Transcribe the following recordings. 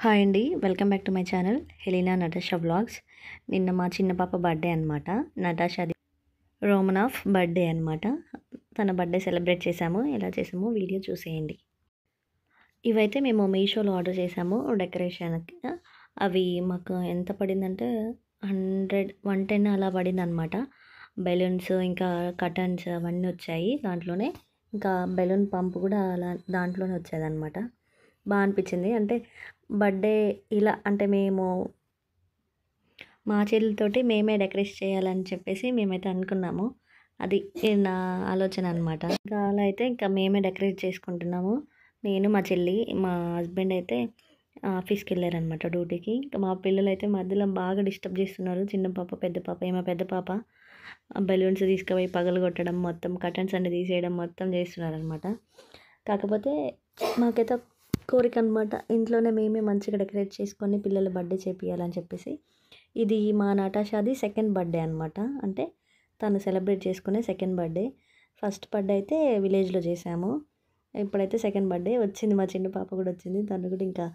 Hi అండి. Welcome back to my channel Helena Natasha vlogs. నిన్న మా చిన్న పాప బర్త్డే అనమాట. నటాషాది రోమనాఫ్ బర్త్డే అనమాట. తన బర్త్డే సెలబ్రేట్ చేశాము. ఎలా చేసామో వీడియో చూసేయండి. ఇవైతే మేము మీషోలో ఆర్డర్ చేసాము డెకరేషన్కి. అవి మాకు ఎంత పడిందంటే 110 అలా పడిందనమాట. బెలూన్స్ ఇంకా కర్టన్స్ అవన్నీ వచ్చాయి దాంట్లోనే. ఇంకా బెలూన్ పంప్ కూడా అలా దాంట్లోనే వచ్చేదనమాట. బాగా అనిపించింది. అంటే బర్త్డే ఇలా అంటే మేము మా చెల్లితోటి మేమే డెకరేట్ చేయాలని చెప్పేసి మేమైతే అనుకున్నాము. అది నా ఆలోచన అనమాట. ఇంకా అలా అయితే ఇంకా మేమే డెకరేట్ చేసుకుంటున్నాము. నేను మా చెల్లి, మా హస్బెండ్ అయితే ఆఫీస్కి వెళ్ళారనమాట డ్యూటీకి. ఇంకా మా పిల్లలైతే మధ్యలో బాగా డిస్టర్బ్ చేస్తున్నారు. చిన్న పాప, పెద్ద పాప. ఏమో పెద్ద పాప బెలూన్స్ తీసుకుపోయి పగలగొట్టడం, మొత్తం కర్టన్స్ అన్ని తీసేయడం మొత్తం చేస్తున్నారనమాట. కాకపోతే మాకైతే కోరిక అనమాట, ఇంట్లోనే మేమే మంచిగా డెకరేట్ చేసుకొని పిల్లల బర్త్డే చేపియాలని చెప్పేసి. ఇది మా నటాషాది సెకండ్ బర్త్డే అనమాట. అంటే తను సెలబ్రేట్ చేసుకునే సెకండ్ బర్త్డే. ఫస్ట్ బర్త్డే అయితే విలేజ్లో చేసాము. ఇప్పుడైతే సెకండ్ బర్త్డే వచ్చింది. మా చిన్న పాప కూడా వచ్చింది. తను కూడా ఇంకా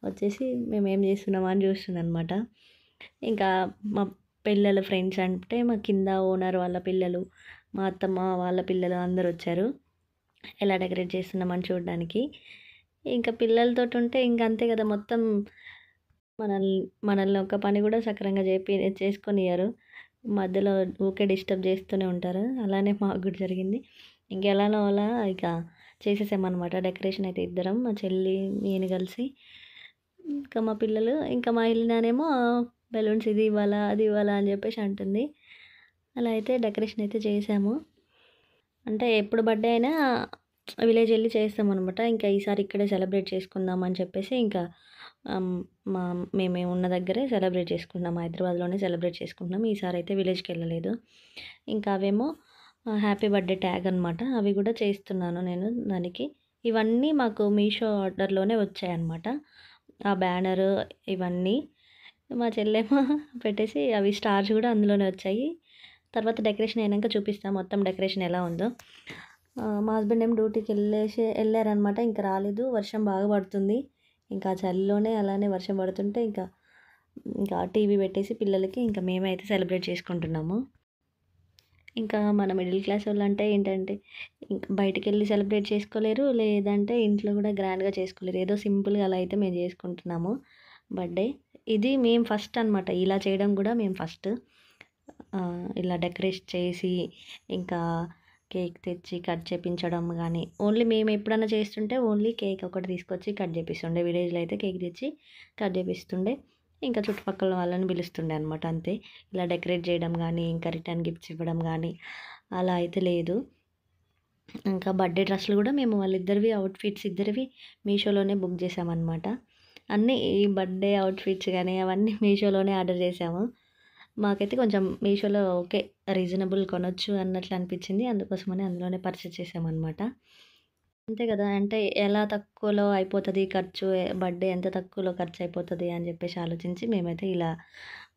వచ్చేసి మేము ఏం చేస్తున్నామా అని చూస్తుంది అనమాట. ఇంకా మా పిల్లల ఫ్రెండ్స్ అంటే మా కింద ఓనర్ వాళ్ళ పిల్లలు, మా అత్తమ్మ వాళ్ళ పిల్లలు అందరూ వచ్చారు ఎలా డెకరేట్ చేస్తున్నామని చూడడానికి. ఇంకా పిల్లలతోటి ఉంటే ఇంక అంతే కదా, మొత్తం మనల్ని మనల్ని ఒక పని కూడా సక్రంగా చేసుకొనియ్యరు. మధ్యలో ఊకే డిస్టర్బ్ చేస్తూనే ఉంటారు. అలానే మాకు కూడా జరిగింది. ఇంకెలానో అలా ఇక చేసేసామన్నమాట డెకరేషన్ అయితే ఇద్దరం, మా చెల్లి నేను కలిసి. ఇంకా మా పిల్లలు, ఇంకా మా ఇల్లునేమో బెలూన్స్ ఇది ఇవ్వాలా అది ఇవ్వాలా అని చెప్పేసి అంటుంది. అలా అయితే డెకరేషన్ అయితే చేసాము. అంటే ఎప్పుడు బర్త్డే అయినా విలేజ్ వెళ్ళి చేస్తామనమాట. ఇంకా ఈసారి ఇక్కడే సెలబ్రేట్ చేసుకుందాం అని చెప్పేసి ఇంకా ఆహ్, మా మేము ఉన్న దగ్గరే సెలబ్రేట్ చేసుకుంటున్నాం. హైదరాబాద్‌లోనే సెలబ్రేట్ చేసుకుంటున్నాం. ఈసారి అయితే విలేజ్‌కి వెళ్ళలేదు. ఇంకా అవేమో హ్యాపీ బర్త్డే ట్యాగ్ అనమాట. అవి కూడా చేస్తున్నాను నేను దానికి. ఇవన్నీ మాకు మీషో ఆర్డర్‌లోనే వచ్చాయన్నమాట. ఆ బ్యానరు ఇవన్నీ. మా చెల్లేమో పెట్టేసి అవి స్టార్స్ కూడా అందులోనే వచ్చాయి. తర్వాత డెకరేషన్ అయినాక చూపిస్తా మొత్తం డెకరేషన్ ఎలా ఉందో. మా హస్బెండ్ ఏమో డ్యూటీకి వెళ్ళారనమాట. ఇంక రాలేదు. వర్షం బాగా పడుతుంది. ఇంకా చలిలోనే అలానే వర్షం పడుతుంటే ఇంకా టీవీ పెట్టేసి పిల్లలకి ఇంకా మేమైతే సెలబ్రేట్ చేసుకుంటున్నాము. ఇంకా మన మిడిల్ క్లాస్ వాళ్ళంటే ఏంటంటే ఇంక బయటికెళ్ళి సెలబ్రేట్ చేసుకోలేరు. లేదంటే ఇంట్లో కూడా గ్రాండ్‌గా చేసుకోలేరు. ఏదో సింపుల్‌గా అలా అయితే మేము చేసుకుంటున్నాము బర్త్డే. ఇది మేము ఫస్ట్ అనమాట. ఇలా చేయడం కూడా మేము ఫస్ట్. ఇలా డెకరేట్ చేసి ఇంకా కేక్ తెచ్చి కట్ చేపించడం గానీ, ఓన్లీ మేము ఎప్పుడన్నా చేస్తుంటే ఓన్లీ కేక్ ఒకటి తీసుకొచ్చి కట్ చేపిస్తుండే. విలేజ్‌లో అయితే కేక్ తెచ్చి కట్ చేపిస్తుండే. ఇంకా చుట్టుపక్కల వాళ్ళని పిలుస్తుండే అనమాట అంతే. ఇలా డెకరేట్ చేయడం గానీ, ఇంకా రిటర్న్ గిఫ్ట్స్ ఇవ్వడం గానీ అలా అయితే లేదు. ఇంకా బర్త్డే డ్రెస్సులు కూడా మేము వాళ్ళిద్దరివి అవుట్‌ఫిట్స్ ఇద్దరివి మీషోలోనే బుక్ చేసామన్నమాట. అన్నీ ఈ బర్త్డే అవుట్‌ఫిట్స్ గానీ అవన్నీ మీషోలోనే ఆర్డర్ చేసాము. మాకైతే కొంచెం మీషోలో ఓకే, రీజనబుల్ కొనొచ్చు అన్నట్లు అనిపించింది. అందుకోసమని అందులోనే పర్చేస్ చేసామన్నమాట. అంతే కదా! అంటే ఎలా తక్కువలో అయిపోతది ఖర్చు, బర్త్‌డే ఎంత తక్కువలో ఖర్చయిపోతది అని చెప్పేసి ఆలోచించి మేమైతే ఇలా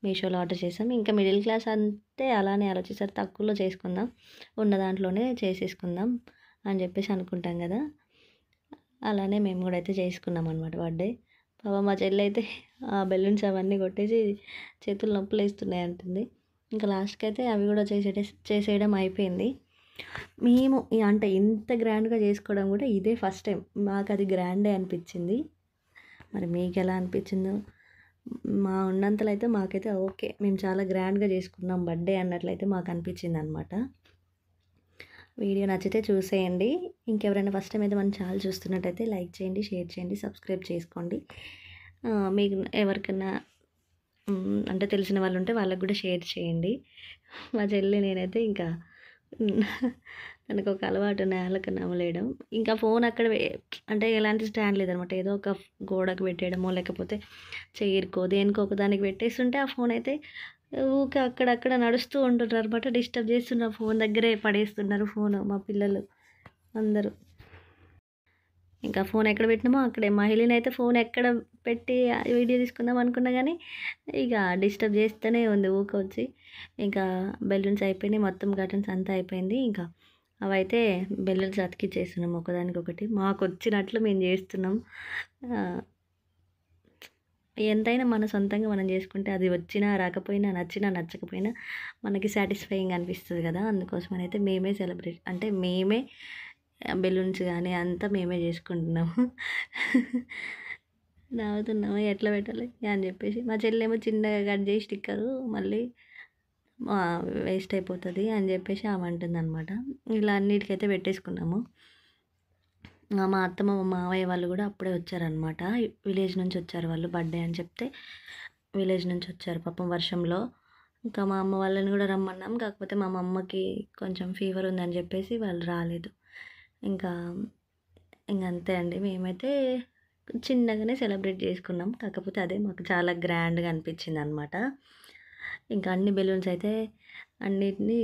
మీషోలో ఆర్డర్ చేసాం. ఇంకా మిడిల్ క్లాస్ అంతే అలానే ఆలోచిస్తారు. తక్కువలో చేసుకుందాం, ఉన్న దాంట్లోనే చేసేసుకుందాం అని చెప్పేసి అనుకుంటాం కదా! అలానే మేము కూడా అయితే చేసుకున్నామనమాట బర్త్‌డే. పాపం మా చెల్లయితే ఆ బెలూన్స్ అవన్నీ కొట్టేసి చేతులు నొప్పులేస్తున్నాయి అంటుంది. ఇంకా లాస్ట్‌కైతే అవి కూడా చేసేయడం అయిపోయింది. మేము అంటే ఇంత గ్రాండ్‌గా చేసుకోవడం కూడా ఇదే ఫస్ట్ టైం. మాకది గ్రాండే అనిపించింది. మరి మీకెలా అనిపించిందో? మా ఉన్నంతలో అయితే మాకైతే ఓకే, మేము చాలా గ్రాండ్‌గా చేసుకున్నాం బర్త్‌డే అన్నట్లయితే మాకనిపించిందనమాట. వీడియో నచ్చితే చూసేయండి. ఇంకెవరైనా ఫస్ట్ టైం అయితే మన ఛానల్ చూస్తున్నట్టయితే లైక్ చేయండి, షేర్ చేయండి, సబ్స్క్రైబ్ చేసుకోండి. మీకు ఎవరికన్నా అంటే తెలిసిన వాళ్ళు ఉంటే వాళ్ళకి కూడా షేర్ చేయండి. మా చెల్లి నేనైతే ఇంకా తనకొక అలవాటు నేలకు నమలేయడం. ఇంకా ఫోన్ అక్కడ అంటే ఎలాంటి స్టాండ్ లేదనమాట. ఏదో ఒక గోడకు పెట్టేయడమో, లేకపోతే చైర్‌కో దేనికో ఒక దానికి పెట్టేస్తుంటే ఆ ఫోన్ అయితే ఊకే అక్కడక్కడ నడుస్తూ ఉంటున్నారనమాట. డిస్టర్బ్ చేస్తున్నారు. ఫోన్ దగ్గరే పడేస్తున్నారు ఫోను మా పిల్లలు అందరూ. ఇంకా ఫోన్ ఎక్కడ పెట్టినామో అక్కడే. మహిళనైతే ఫోన్ ఎక్కడ పెట్టి వీడియో తీసుకుందాం అనుకున్నా గానీ, ఇక డిస్టర్బ్ చేస్తూనే ఉంది ఊకే వచ్చి. ఇంకా బెలూన్స్ అయిపోయినాయి. మొత్తం కర్టన్స్ అంతా అయిపోయింది. ఇంకా అవైతే బెలూన్స్ అతికిచ్చేస్తున్నాం ఒకదానికొకటి. మాకొచ్చినట్లు మేము చేస్తున్నాం. ఆహ్, ఎంతైనా మన సొంతంగా మనం చేసుకుంటే అది వచ్చినా రాకపోయినా, నచ్చినా నచ్చకపోయినా మనకి సాటిస్ఫైయింగ్ అనిపిస్తది కదా! అందుకోసమనైతే మేమే సెలబ్రేట్ అంటే మేమే బెలూన్స్ గానీ అంతా మేమే చేసుకుంటున్నాము. నవ్వుతున్నాము ఎట్లా పెట్టాలి అని చెప్పేసి. మా చెల్లేమో చిన్నగా కట్ చేసి స్టిక్కరు మళ్ళీ వేస్ట్ అయిపోతది అని చెప్పేసి ఆమె అంటుందనమాట. ఇలా అన్నిటికైతే పెట్టేసుకున్నాము. మా అత్తమ్మ, మా మావయ్య వాళ్ళు కూడా అప్పుడే వచ్చారనమాట. విలేజ్ నుంచి వచ్చారు వాళ్ళు బర్త్‌డే అని చెప్తే విలేజ్ నుంచి వచ్చారు పాపం వర్షంలో. ఇంకా మా అమ్మ వాళ్ళని కూడా రమ్మన్నాం. కాకపోతే మా అమ్మకి కొంచెం ఫీవర్ ఉందని చెప్పేసి వాళ్ళు రాలేదు. ఇంకా ఇంకంతే అండి. మేమైతే చిన్నగానే సెలబ్రేట్ చేసుకున్నాం. కాకపోతే అదే మాకు చాలా గ్రాండ్‌గా అనిపించిందనమాట. ఇంకా అన్ని బెలూన్స్ అయితే అన్నిటిని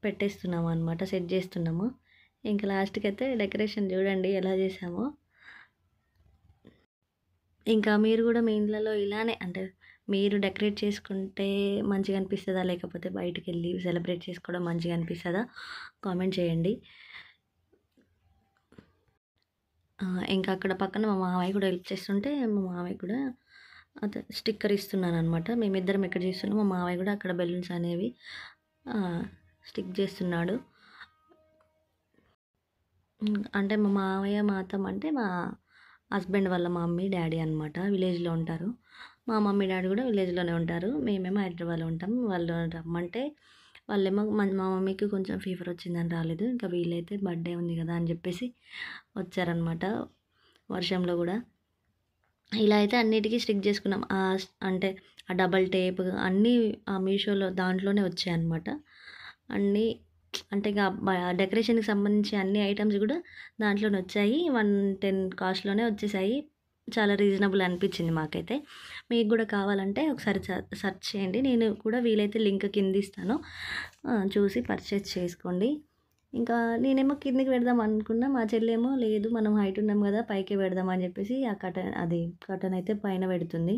పెట్టేస్తున్నాము అనమాట. సెట్ చేస్తున్నాము. ఇంకా లాస్ట్‌కైతే డెకరేషన్ చూడండి ఎలా చేసామో. ఇంకా మీరు కూడా మీ ఇళ్ళలో ఇలానే అంటే మీరు డెకరేట్ చేసుకుంటే మంచిగా అనిపిస్తదా? లేకపోతే బయటికెళ్ళి సెలబ్రేట్ చేసుకోవడం మంచిగా అనిపిస్తదా? కామెంట్ చేయండి. ఇంకా అక్కడ పక్కన మా మామయ్య కూడా హెల్ప్ చేస్తుంటే మా మామయ్య కూడా అదే స్టిక్కర్ ఇస్తున్నాననమాట. మేమిద్దరం ఇక్కడ చేస్తున్నాం. మా మామయ్య కూడా అక్కడ బెలూన్స్ అనేవి స్టిక్ చేస్తున్నాడు. అంటే మా మామయ్య, మా అత్తమ్మ అంటే మా హస్బెండ్ వాళ్ళ మమ్మీ, డ్యాడీ అనమాట. విలేజ్‌లో ఉంటారు. మా మమ్మీ, డ్యాడీ కూడా విలేజ్‌లోనే ఉంటారు. మేమేమో హైదరాబాద్‌లో ఉంటాం. వాళ్ళు రమ్మంటే వాళ్ళేమో మా మమ్మీకి కొంచెం ఫీవర్ వచ్చిందని రాలేదు. ఇంకా వీళ్ళైతే బర్త్‌డే ఉంది కదా అని చెప్పేసి వచ్చారనమాట. వర్షంలో కూడా. ఇలా అయితే అన్నిటికి స్టిక్ చేసుకున్నాం. అంటే ఆ డబల్ టేప్ అన్నీ ఆ మీషోలో దాంట్లోనే వచ్చాయన్నమాట. అన్నీ అంటే ఇక డెకరేషన్‌కి సంబంధించి అన్ని ఐటెమ్స్ కూడా దాంట్లోనే వచ్చాయి. 110 కాస్ట్‌లోనే వచ్చేసాయి. చాలా రీజనబుల్ అనిపించింది మాకైతే. మీకు కూడా కావాలంటే ఒకసారి సెర్చ్ చేయండి. నేను కూడా వీలైతే లింక్ కింద ఇస్తాను. చూసి పర్చేస్ చేసుకోండి. ఇంకా నేనేమో కిందకి పెడదాం అనుకున్నా. మా చెల్లేమో లేదు మనం హైట్ ఉన్నాం కదా పైకే పెడదాం అని చెప్పేసి ఆ కర్టెన్ అయితే పైన పెడుతుంది.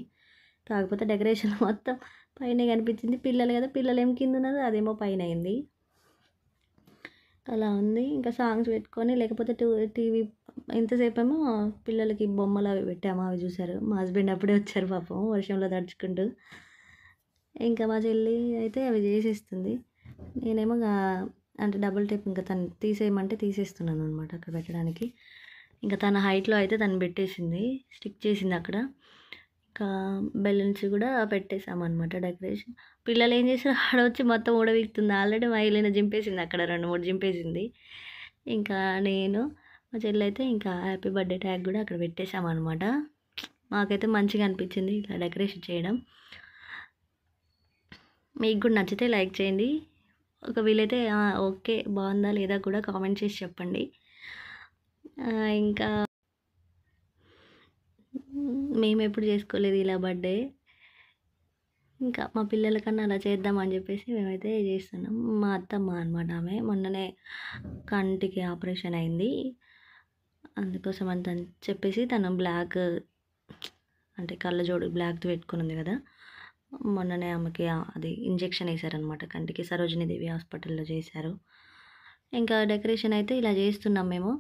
కాకపోతే డెకరేషన్ మొత్తం పైనే కనిపించింది. పిల్లలు కదా పిల్లలేమో కింద ఉన్నారు. అదేమో పైన అయింది. అలా ఉంది. ఇంకా సాంగ్స్ పెట్టుకొని లేకపోతే టీవీ ఇంతసేపేమో పిల్లలకి బొమ్మలు అవి పెట్టాము. అవి చూసారు. మా హస్బెండ్ అప్పుడే వచ్చారు పాపం వర్షంలో తడుచుకుంటూ. ఇంకా మా చెల్లి అయితే అవి చేసేస్తుంది. నేనేమో అంటే డబుల్ టేప్ ఇంకా తను తీసేయమంటే తీసేస్తున్నాను అనమాట అక్కడ పెట్టడానికి. ఇంకా తన హైట్‌లో అయితే తను పెట్టేసింది. స్టిక్ చేసింది అక్కడ. ఇంకా బెలూన్స్ కూడా పెట్టేసామన్నమాట డెకరేషన్. పిల్లలు ఏం చేసారు ఆడొచ్చి మొత్తం ఊడబీకుతుంది. ఆల్రెడీ మా ఇల్లుని జింపేసింది అక్కడ 2, 3 జింపేసింది. ఇంకా నేను మా చెల్లయితే ఇంకా హ్యాపీ బర్త్‌డే ట్యాగ్ కూడా అక్కడ పెట్టేసామన్నమాట. మాకైతే మంచిగా అనిపించింది ఇట్లా డెకరేషన్ చేయడం. మీకు కూడా నచ్చితే లైక్ చేయండి. ఒక వీలైతే ఓకే బాగుందా లేదా కూడా కామెంట్ చేసి చెప్పండి. ఇంకా మేమెప్పుడు చేసుకోలేదు ఇలా బర్త్‌డే. ఇంకా మా పిల్లల కన్నా అలా చేద్దామని చెప్పేసి మేమైతే చేస్తున్నాం. మా అత్తమ్మ అనమాట ఆమె. మొన్ననే కంటికి ఆపరేషన్ అయింది. అందుకోసం అని చెప్పేసి తను బ్లాక్ అంటే కళ్ళజోడు బ్లాక్‌ది పెట్టుకునుంది కదా! మొన్ననే ఆమెకి అది ఇంజెక్షన్ వేశారనమాట కంటికి. సరోజినీ దేవి హాస్పిటల్‌లో చేశారు. ఇంకా డెకరేషన్ అయితే ఇలా చేస్తున్నాం మేము.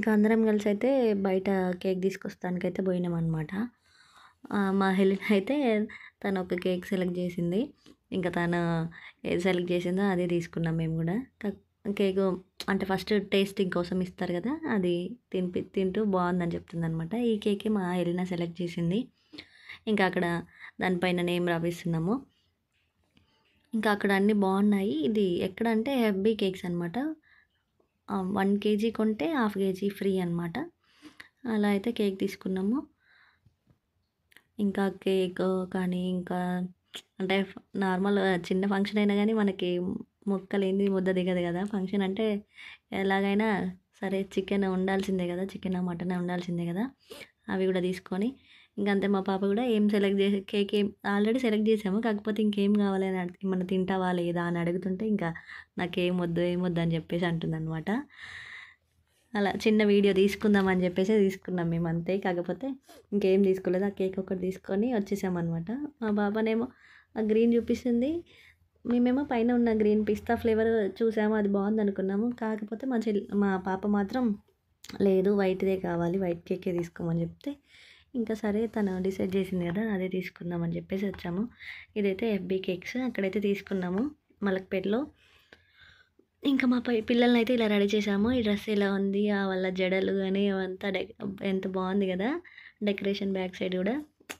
ఇంకా అందరం కలిసి అయితే బయట కేక్ తీసుకొస్తానికైతే పోయినామన్నమాట. మా హెలిన అయితే తను ఒక కేక్ సెలెక్ట్ చేసింది. ఇంకా తను ఏది సెలెక్ట్ చేసిందో అదే తీసుకున్నాం మేము కూడా. కేకు అంటే ఫస్ట్ టేస్టింగ్ కోసం ఇస్తారు కదా, అది తింటూ బాగుందని చెప్తుందనమాట. ఈ కేకే మా హెలిన సెలెక్ట్ చేసింది. ఇంకా అక్కడ దానిపైన నేమ్ రాపిస్తున్నాము. ఇంకా అక్కడ అన్నీ బాగున్నాయి. ఇది ఎక్కడ అంటే హెబ్బీ కేక్స్ అనమాట. 1 కేజీ కొంటే హాఫ్ కేజీ ఫ్రీ అనమాట. అలా అయితే కేక్ తీసుకున్నాము. ఇంకా కేక్ కానీ ఇంకా అంటే నార్మల్ చిన్న ఫంక్షన్ అయినా కానీ మనకి ముక్కలేంది ముద్ద దిగదు కదా. ఫంక్షన్ అంటే ఎలాగైనా సరే చికెన్ ఉండాల్సిందే కదా, చికెన్ మటన్ ఉండాల్సిందే కదా. అవి కూడా తీసుకొని ఇంకంతే. మా పాప కూడా ఏం సెలెక్ట్ చేసి కేక్ ఏం ఆల్రెడీ సెలెక్ట్ చేసాము, కాకపోతే ఇంకేం కావాలి అని ఏమన్నా తింటావా లేదా అని అడుగుతుంటే ఇంకా నాకేం వద్దు ఏం వద్దు అని చెప్పేసి అంటుందన్నమాట. అలా చిన్న వీడియో తీసుకుందామని చెప్పేసి తీసుకున్నాం మేము అంతే. కాకపోతే ఇంకేం తీసుకోలేదు, ఆ కేక్ ఒకటి తీసుకొని వచ్చేసామన్నమాట. మా పాపనేమో ఆ గ్రీన్ చూపిస్తుంది, మేమేమో పైన ఉన్న గ్రీన్ పిస్తా ఫ్లేవర్ చూసాము, అది బాగుంది అనుకున్నాము. కాకపోతే మా పాప మాత్రం లేదు వైట్దే కావాలి, వైట్ కేకే తీసుకోమని చెప్తే ఇంకా సరే తను డిసైడ్ చేసింది కదా అదే తీసుకుందామని చెప్పేసి వచ్చాము. ఇదైతే ఎఫ్బీ కేక్స్, అక్కడైతే తీసుకున్నాము మలక్పేటలో. ఇంకా మా పిల్లల్ని అయితే ఇలా రెడీ చేసాము. ఈ డ్రెస్ ఎలా ఉంది, వాళ్ళ జడలు కానీ అవంతా ఎంత బాగుంది కదా. డెకరేషన్ బ్యాక్ సైడ్ కూడా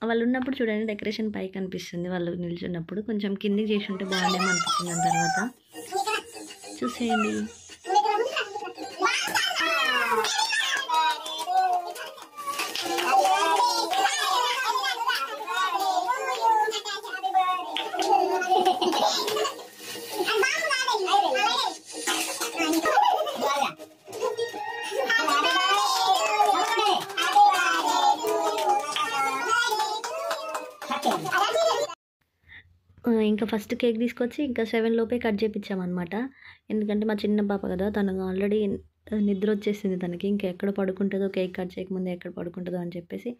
వాళ్ళు ఉన్నప్పుడు చూడండి డెకరేషన్ పైకి అనిపిస్తుంది, వాళ్ళు నిల్చున్నప్పుడు కొంచెం కిందికి చేసి ఉంటే బాగుండేమో అనిపించింది. దాని తర్వాత చూసేయండి. ఇంకా ఫస్ట్ కేక్ తీసుకొచ్చి ఇంకా 7 లోపే కట్ చేయించామన్నమాట. ఎందుకంటే మా చిన్న పాప కదా, తనకు ఆల్రెడీ నిద్ర వచ్చేసింది తనకి. ఇంకెక్కడ పడుకుంటుందో, కేక్ కట్ చేయకముందే ఎక్కడ పడుకుంటుందో అని చెప్పేసి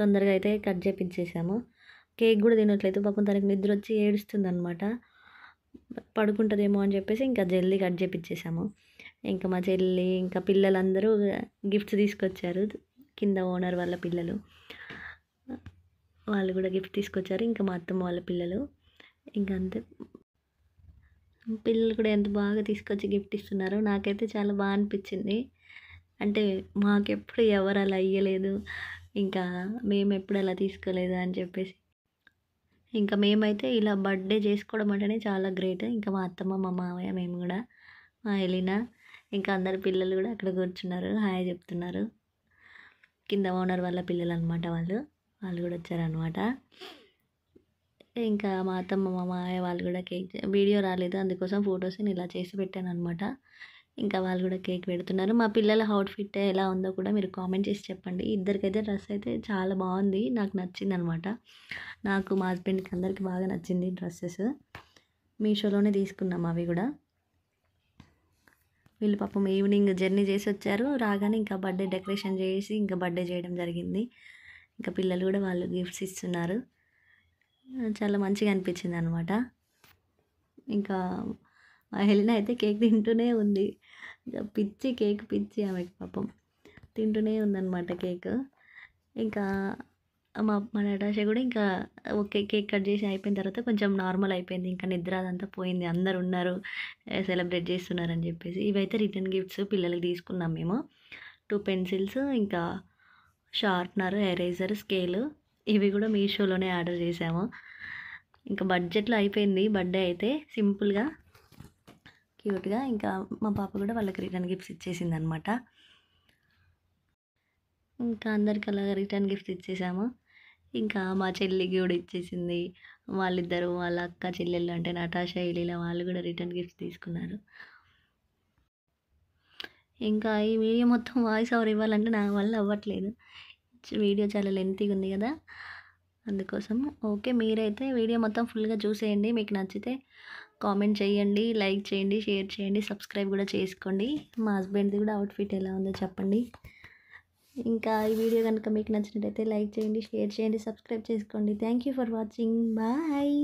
తొందరగా అయితే కట్ చేయించేసాము. కేక్ కూడా తినట్లేదు పాపం, తనకి నిద్ర వచ్చి ఏడుస్తుంది అనమాట. పడుకుంటుందేమో అని చెప్పేసి ఇంకా జల్దీ కట్ చేయించేసాము. ఇంకా మా చెల్లి ఇంకా పిల్లలందరూ గిఫ్ట్స్ తీసుకొచ్చారు, కింద ఓనర్ వాళ్ళ పిల్లలు వాళ్ళు కూడా గిఫ్ట్ తీసుకొచ్చారు. ఇంకా మా అత్తమ్మ వాళ్ళ పిల్లలు ఇంకా అంతే. పిల్లలు కూడా ఎంత బాగా తీసుకొచ్చి గిఫ్ట్ ఇస్తున్నారు. నాకైతే చాలా బాగా అనిపించింది. అంటే మాకెప్పుడు ఎవరు అలా ఇయ్యలేదు, ఇంకా మేము ఎప్పుడు అలా తీసుకోలేదు అని చెప్పేసి. ఇంకా మేమైతే ఇలా బర్త్డే చేసుకోవడం అంటేనే చాలా గ్రేట్. ఇంకా మా అత్తమ్మ మా మామయ్య మేము కూడా, మా ఎలినా ఇంకా అందరి పిల్లలు కూడా అక్కడ కూర్చున్నారు, హాయ్ చెప్తున్నారు. కింద ఓనర్ వాళ్ళ పిల్లలు అనమాట, వాళ్ళు కూడా వచ్చారనమాట. ఇంకా మా అత్తమ్మ మా మామయ్య వాళ్ళు కూడా కేక్ వీడియో రాలేదు, అందుకోసం ఫొటోస్ ఇలా చేసి పెట్టాను అనమాట. ఇంకా వాళ్ళు కూడా కేక్ పెడుతున్నారు. మా పిల్లల అవుట్ఫిట్ ఎలా ఉందో కూడా మీరు కామెంట్ చేసి చెప్పండి. ఇద్దరికైతే డ్రెస్ అయితే చాలా బాగుంది, నాకు నచ్చింది అనమాట. నాకు మా హస్బెండ్కి అందరికీ బాగా నచ్చింది డ్రెస్సెస్. మీషోలోనే తీసుకున్నాం అవి కూడా. వీళ్ళు పాపం ఈవినింగ్ జర్నీ చేసి వచ్చారు, రాగానే ఇంకా బర్త్డే డెకరేషన్ చేసి ఇంకా బర్త్డే చేయడం జరిగింది. ఇంకా పిల్లలు కూడా వాళ్ళు గిఫ్ట్స్ ఇస్తున్నారు, చాలా మంచిగా అనిపించింది అనమాట. ఇంకా హెలిన అయితే కేక్ తింటూనే ఉంది, పిచ్చి కేక్ పిచ్చి ఆమెకి పాపం, తింటూనే ఉందన్నమాట కేక్. ఇంకా మా నటాష కూడా ఇంకా ఓకే కేక్ కట్ చేసి అయిపోయిన తర్వాత కొంచెం నార్మల్ అయిపోయింది, ఇంకా నిద్ర అదంతా పోయింది. అందరు ఉన్నారు సెలబ్రేట్ చేస్తున్నారని చెప్పేసి. ఇవైతే రిటర్న్ గిఫ్ట్స్ పిల్లలకి తీసుకున్నాం మేము. 2 పెన్సిల్స్, ఇంకా షార్ప్నర్, ఎరేజర్, స్కేలు, ఇవి కూడా మీషోలోనే ఆర్డర్ చేసాము. ఇంకా బడ్జెట్లో అయిపోయింది బర్త్డే అయితే, సింపుల్గా క్యూట్గా. ఇంకా మా పాప కూడా వాళ్ళకి రిటర్న్ గిఫ్ట్స్ ఇచ్చేసింది అనమాట. ఇంకా అందరికి అలాగా రిటర్న్ గిఫ్ట్స్ ఇచ్చేసాము. ఇంకా మా చెల్లికి కూడా ఇచ్చేసింది. వాళ్ళిద్దరు వాళ్ళ అక్క చెల్లెళ్ళు అంటే నటాషా ఎలీలా వాళ్ళు కూడా రిటర్న్ గిఫ్ట్స్ తీసుకున్నారు. ఇంకా ఈ వీడియో మొత్తం వాయిస్ ఓవర్ ఇవ్వాలంటే నా వల్ల అవ్వట్లేదు, వీడియో చాలా లెంతీగా ఉంది కదా, అందుకోసం. ఓకే, మీరైతే వీడియో మొత్తం ఫుల్గా చూసేయండి. మీకు నచ్చితే కామెంట్ చేయండి, లైక్ చేయండి, షేర్ చేయండి, సబ్స్క్రైబ్ కూడా చేసుకోండి. మా హస్బెండ్ది కూడా అవుట్ఫిట్ ఎలా ఉందో చెప్పండి. ఇంకా ఈ వీడియో కనుక మీకు నచ్చినట్టయితే లైక్ చేయండి, షేర్ చేయండి, సబ్స్క్రైబ్ చేసుకోండి. Thank you for watching, bye.